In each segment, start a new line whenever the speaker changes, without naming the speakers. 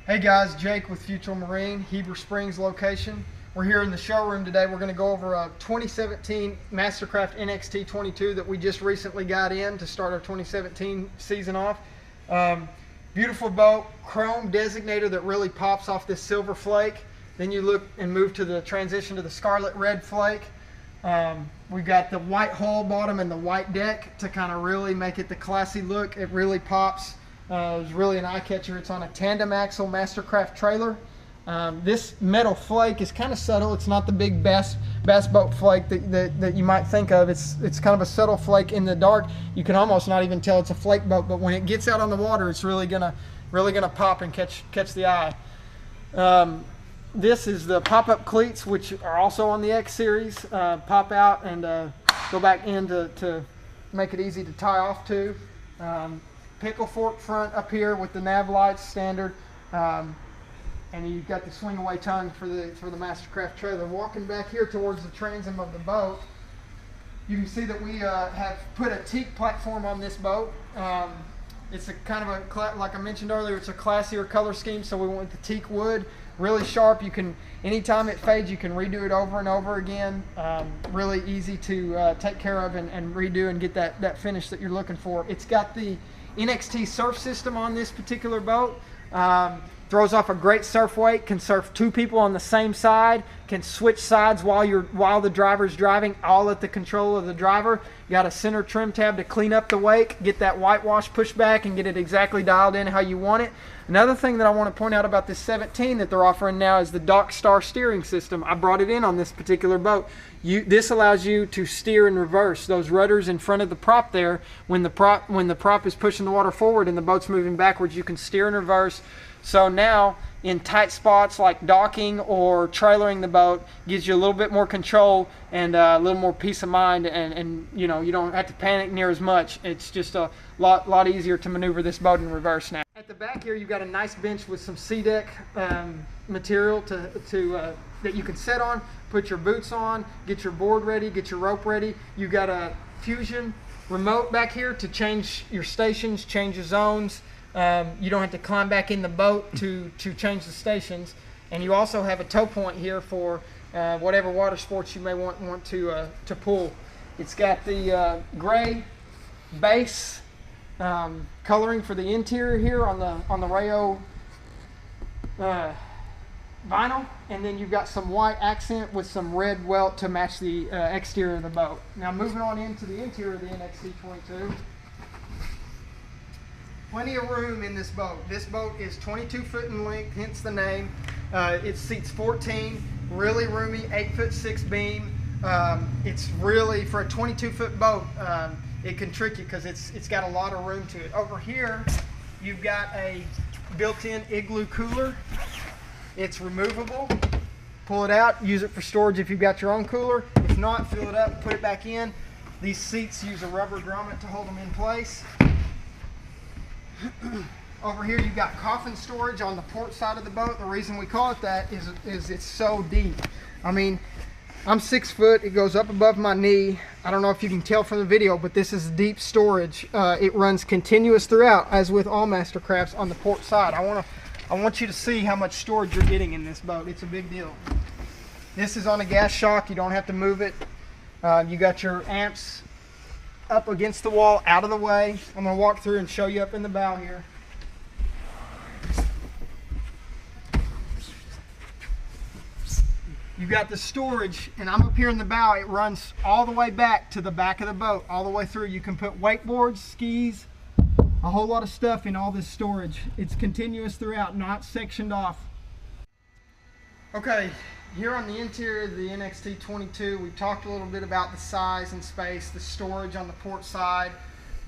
Hey guys, Jake with Futrell Marine, Heber Springs location. We're here in the showroom today. We're going to go over a 2017 MasterCraft NXT22 that we just recently got in to start our 2017 season off. Beautiful boat, chrome designator that really pops off this silver flake. Then you look and move to the transition to the scarlet red flake. We've got the white hull bottom and the white deck to kind of really make it the classy look. It really pops. It's really an eye catcher. It's on a tandem axle MasterCraft trailer. This metal flake is kind of subtle. It's not the big bass boat flake that you might think of. It's kind of a subtle flake in the dark. You can almost not even tell it's a flake boat, but when it gets out on the water, it's really gonna pop and catch the eye. This is the pop-up cleats, which are also on the X series. Pop out and go back in to make it easy to tie off to. Pickle fork front up here with the nav lights standard, and you've got the swing away tongue for the MasterCraft trailer. Walking back here towards the transom of the boat, you can see that we have put a teak platform on this boat. It's a kind of a, like I mentioned earlier, it's a classier color scheme, so we went with the teak wood, really sharp. You can, anytime it fades, you can redo it over and over again. Really easy to take care of and redo and get that finish that you're looking for. It's got the Nxt Surf System on this particular boat. Throws off a great surf weight, can surf two people on the same side, can switch sides while the driver's driving, all at the control of the driver. You got a center trim tab to clean up the wake, get that whitewash pushed back and get it exactly dialed in how you want it. Another thing that I want to point out about this 17 that they're offering now is the Dock Star steering system. I brought it in on this particular boat. This allows you to steer in reverse. Those rudders in front of the prop there, when the prop is pushing the water forward and the boat's moving backwards, you can steer in reverse. So now in tight spots like docking or trailering the boat, gives you a little bit more control and a little more peace of mind, and you know, you don't have to panic near as much. It's just a lot easier to maneuver this boat in reverse now. At the back here, you've got a nice bench with some C-deck material that you can sit on, put your boots on, get your board ready, get your rope ready. You've got a Fusion remote back here to change your stations, change your zones. You don't have to climb back in the boat to change the stations. And you also have a tow point here for whatever water sports you may want to pull. It's got the gray base coloring for the interior here on the Rayo vinyl, and then you've got some white accent with some red welt to match the exterior of the boat. Now moving on into the interior of the NXT22. Plenty of room in this boat. This boat is 22 foot in length, hence the name. It seats 14, really roomy, 8'6" beam. It's really, for a 22 foot boat, it can trick you because it's got a lot of room to it. Over here, you've got a built-in igloo cooler. It's removable. Pull it out, use it for storage if you've got your own cooler. If not, fill it up, put it back in. These seats use a rubber grommet to hold them in place. Over here you've got coffin storage on the port side of the boat. The reason we call it that is it's so deep. I mean, I'm 6 foot, it goes up above my knee. I don't know if you can tell from the video, but this is deep storage. It runs continuous throughout, as with all MasterCrafts on the port side. I want you to see how much storage you're getting in this boat. It's a big deal. This is on a gas shock, you don't have to move it. You got your amps up against the wall, out of the way. I'm going to walk through and show you up in the bow here. You've got the storage, and I'm up here in the bow. It runs all the way back to the back of the boat, all the way through. You can put wakeboards, skis, a whole lot of stuff in all this storage. It's continuous throughout, not sectioned off. Okay, here on the interior of the NXT22, we've talked a little bit about the size and space, the storage on the port side.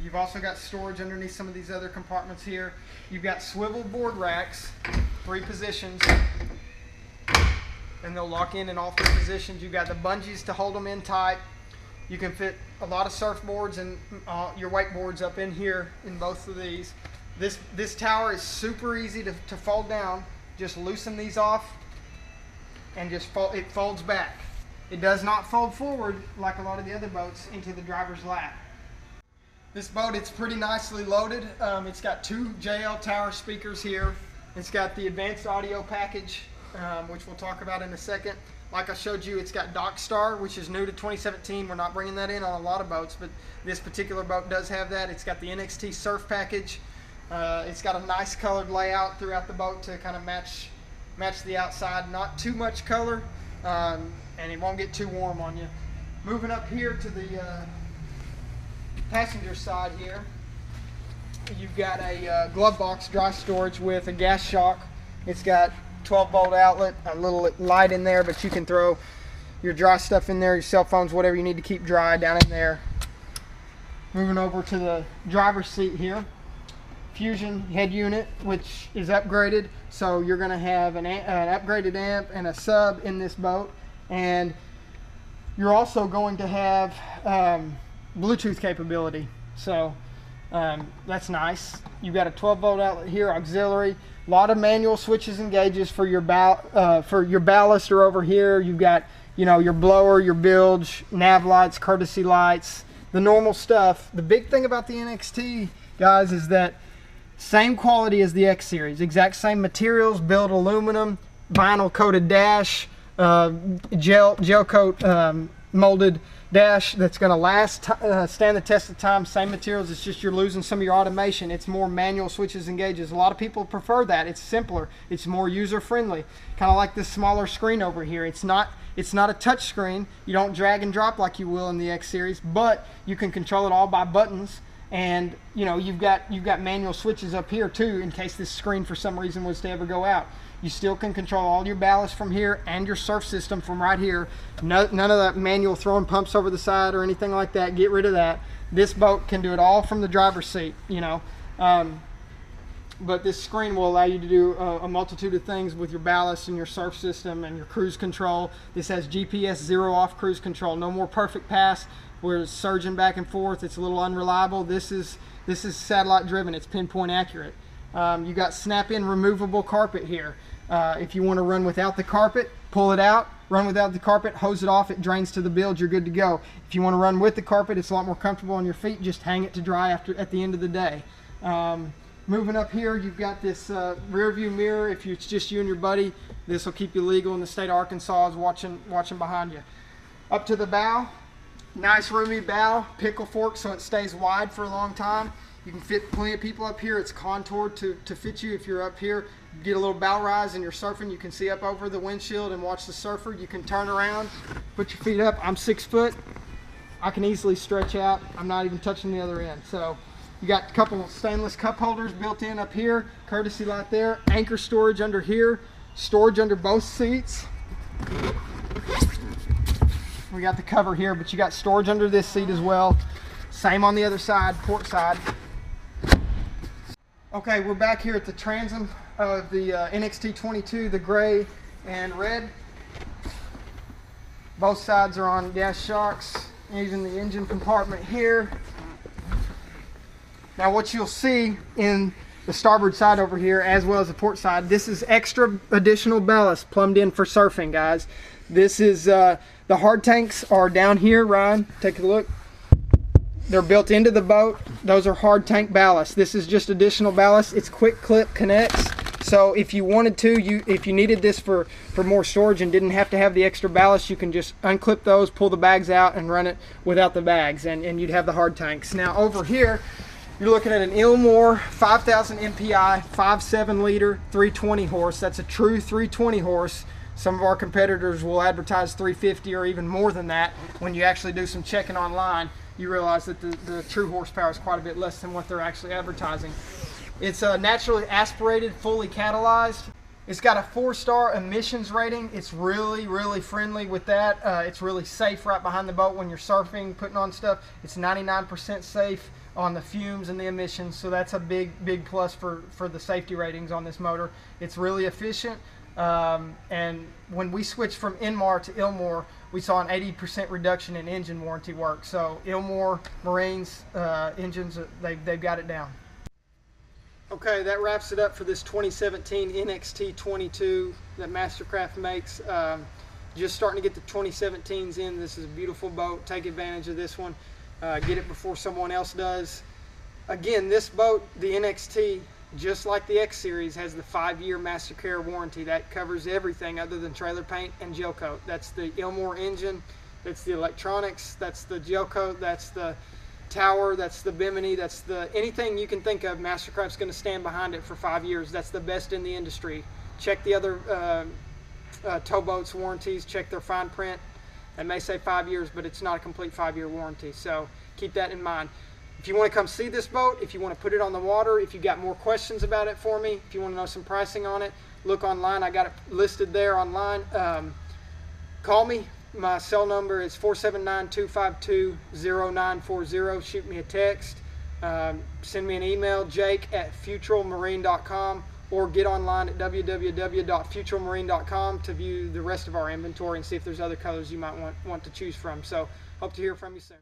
You've also got storage underneath some of these other compartments here. You've got swivel board racks, 3 positions, and they'll lock in all 3 positions. You've got the bungees to hold them in tight. You can fit a lot of surfboards and your wakeboards up in here in both of these. This tower is super easy to fold down. Just loosen these off and it folds back. It does not fold forward like a lot of the other boats into the driver's lap. This boat, it's pretty nicely loaded. It's got 2 JL Tower speakers here. It's got the advanced audio package, which we'll talk about in a second. Like I showed you, it's got Dock Star, which is new to 2017. We're not bringing that in on a lot of boats, but this particular boat does have that. It's got the NXT Surf package. It's got a nice colored layout throughout the boat to kind of match the outside. Not too much color, and it won't get too warm on you. Moving up here to the passenger side here, you've got a glove box dry storage with a gas shock. It's got 12-volt outlet, a little light in there, but you can throw your dry stuff in there, your cell phones, whatever you need to keep dry down in there. Moving over to the driver's seat here, Fusion head unit, which is upgraded, so you're going to have an upgraded amp and a sub in this boat, and you're also going to have Bluetooth capability, so that's nice. You've got a 12-volt outlet here, auxiliary, a lot of manual switches and gauges for your ballast are over here. You've got, you know, your blower, your bilge, nav lights, courtesy lights, the normal stuff. The big thing about the NXT, guys, is that same quality as the X series, exact same materials, built aluminum, vinyl coated dash, gel coat molded dash that's going to last, stand the test of time. Same materials. It's just you're losing some of your automation. It's more manual switches and gauges. A lot of people prefer that. It's simpler. It's more user friendly. Kind of like this smaller screen over here. It's not a touch screen. You don't drag and drop like you will in the X series, but you can control it all by buttons. And you know, you've got manual switches up here too, in case this screen for some reason was to ever go out. You still can control all your ballast from here and your surf system from right here. None of that manual throwing pumps over the side or anything like that. Get rid of that. This boat can do it all from the driver's seat, you know. But this screen will allow you to do a multitude of things with your ballast and your surf system and your cruise control. This has GPS zero off cruise control. No more perfect pass where it's surging back and forth. It's a little unreliable. This is satellite driven. It's pinpoint accurate. You got snap-in removable carpet here. If you want to run without the carpet, pull it out, run without the carpet, hose it off, it drains to the bilge, you're good to go. If you want to run with the carpet, it's a lot more comfortable on your feet, just hang it to dry at the end of the day. Moving up here, you've got this rear view mirror. If it's just you and your buddy, this will keep you legal in the state of Arkansas, is watching behind you. Up to the bow, nice roomy bow, pickle fork so it stays wide for a long time. You can fit plenty of people up here. It's contoured to fit you if you're up here. You get a little bow rise and you're surfing. You can see up over the windshield and watch the surfer. You can turn around, put your feet up. I'm 6 foot. I can easily stretch out. I'm not even touching the other end. So you got a couple of stainless cup holders built in up here. Courtesy light there. Anchor storage under here. Storage under both seats. We got the cover here, but you got storage under this seat as well. Same on the other side, port side. Okay, we're back here at the transom of the NXT22, the gray and red. Both sides are on gas shocks, even the engine compartment here. Now what you'll see in the starboard side over here, as well as the port side, this is extra additional ballast plumbed in for surfing, guys. This is, the hard tanks are down here, Ryan, take a look. They're built into the boat. Those are hard tank ballast. This is just additional ballast. It's quick clip connects. So if you wanted to, if you needed this for more storage and didn't have to have the extra ballast, you can just unclip those, pull the bags out, and run it without the bags, and you'd have the hard tanks. Now over here, you're looking at an Ilmor 5,000 MPI, 5.7 liter, 320 horse. That's a true 320 horse. Some of our competitors will advertise 350 or even more than that. When you actually do some checking online, you realize that the true horsepower is quite a bit less than what they're actually advertising. It's naturally aspirated, fully catalyzed. It's got a 4-star emissions rating. It's really, really friendly with that. It's really safe right behind the boat when you're surfing, putting on stuff. It's 99% safe on the fumes and the emissions, so that's a big plus for the safety ratings on this motor. It's really efficient. And when we switched from Inmar to Ilmor, we saw an 80% reduction in engine warranty work. So Ilmor Marine's engines, they've got it down. Okay, that wraps it up for this 2017 NXT22 that MasterCraft makes. Just starting to get the 2017s in. This is a beautiful boat. Take advantage of this one. Get it before someone else does. Again, this boat, the NXT, just like the X Series, has the 5-year MasterCraft warranty. That covers everything other than trailer paint and gel coat. That's the Ilmore engine, that's the electronics, that's the gel coat, that's the tower, that's the bimini, that's the anything you can think of. MasterCraft's going to stand behind it for 5 years. That's the best in the industry. Check the other towboats warranties, check their fine print. They may say 5 years, but it's not a complete 5-year warranty, so keep that in mind. If you want to come see this boat, if you want to put it on the water, if you got more questions about it for me, if you want to know some pricing on it, look online. I got it listed there online. Call me. My cell number is 479-252-0940. Shoot me a text. Send me an email, jake@futrellmarine.com, or get online at www.futrellmarine.com to view the rest of our inventory and see if there's other colors you might want to choose from. So hope to hear from you soon.